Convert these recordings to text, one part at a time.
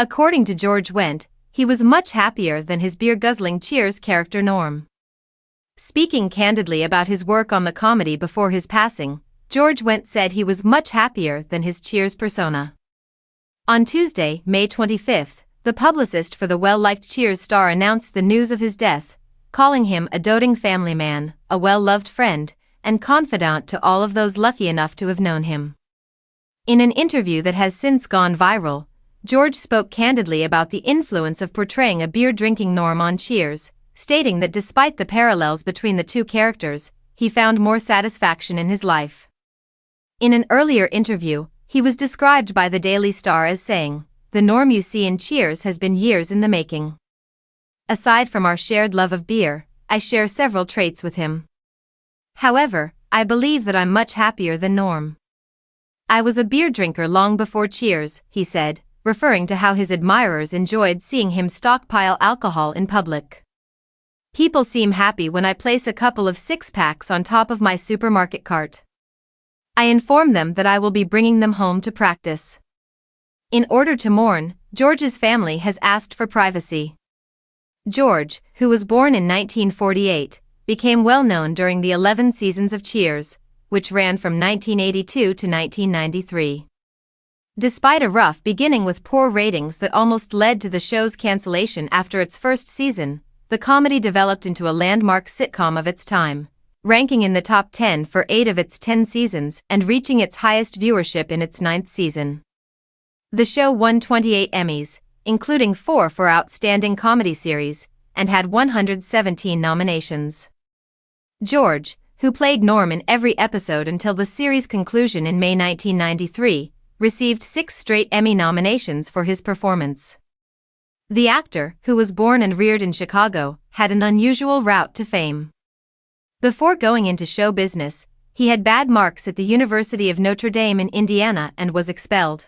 According to George Wendt, he was much happier than his beer-guzzling Cheers character Norm. Speaking candidly about his work on the comedy before his passing, George Wendt said he was much happier than his Cheers persona. On Tuesday, May 25, the publicist for the well-liked Cheers star announced the news of his death, calling him a doting family man, a well-loved friend, and confidant to all of those lucky enough to have known him. In an interview that has since gone viral, George spoke candidly about the influence of portraying a beer-drinking Norm on Cheers, stating that despite the parallels between the two characters, he found more satisfaction in his life. In an earlier interview, he was described by the Daily Star as saying, "The Norm you see in Cheers has been years in the making. Aside from our shared love of beer, I share several traits with him. However, I believe that I'm much happier than Norm. I was a beer drinker long before Cheers," he said, referring to how his admirers enjoyed seeing him stockpile alcohol in public. "People seem happy when I place a couple of six-packs on top of my supermarket cart. I inform them that I will be bringing them home to practice." In order to mourn, George's family has asked for privacy. George, who was born in 1948, became well known during the 11 seasons of Cheers, which ran from 1982 to 1993. Despite a rough beginning with poor ratings that almost led to the show's cancellation after its first season, the comedy developed into a landmark sitcom of its time, ranking in the top 10 for 8 of its 10 seasons and reaching its highest viewership in its 9th season. The show won 28 Emmys, including 4 for Outstanding Comedy Series, and had 117 nominations. George, who played Norm in every episode until the series' conclusion in May 1993, received 6 straight Emmy nominations for his performance. The actor, who was born and reared in Chicago, had an unusual route to fame. Before going into show business, he had bad marks at the University of Notre Dame in Indiana and was expelled.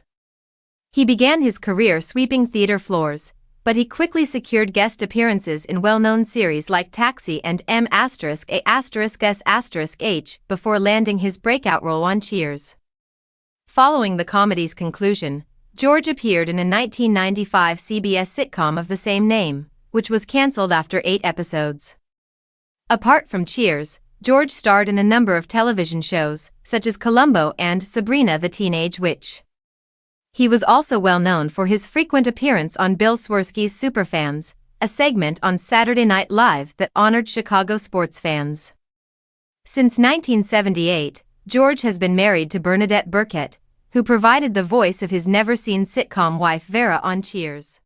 He began his career sweeping theater floors, but he quickly secured guest appearances in well-known series like Taxi and M*A*S*H before landing his breakout role on Cheers. Following the comedy's conclusion, George appeared in a 1995 CBS sitcom of the same name, which was cancelled after 8 episodes. Apart from Cheers, George starred in a number of television shows, such as Columbo and Sabrina the Teenage Witch. He was also well known for his frequent appearance on Bill Swirsky's Superfans, a segment on Saturday Night Live that honored Chicago sports fans. Since 1978, George has been married to Bernadette Burkett, who provided the voice of his never-seen sitcom wife Vera on Cheers.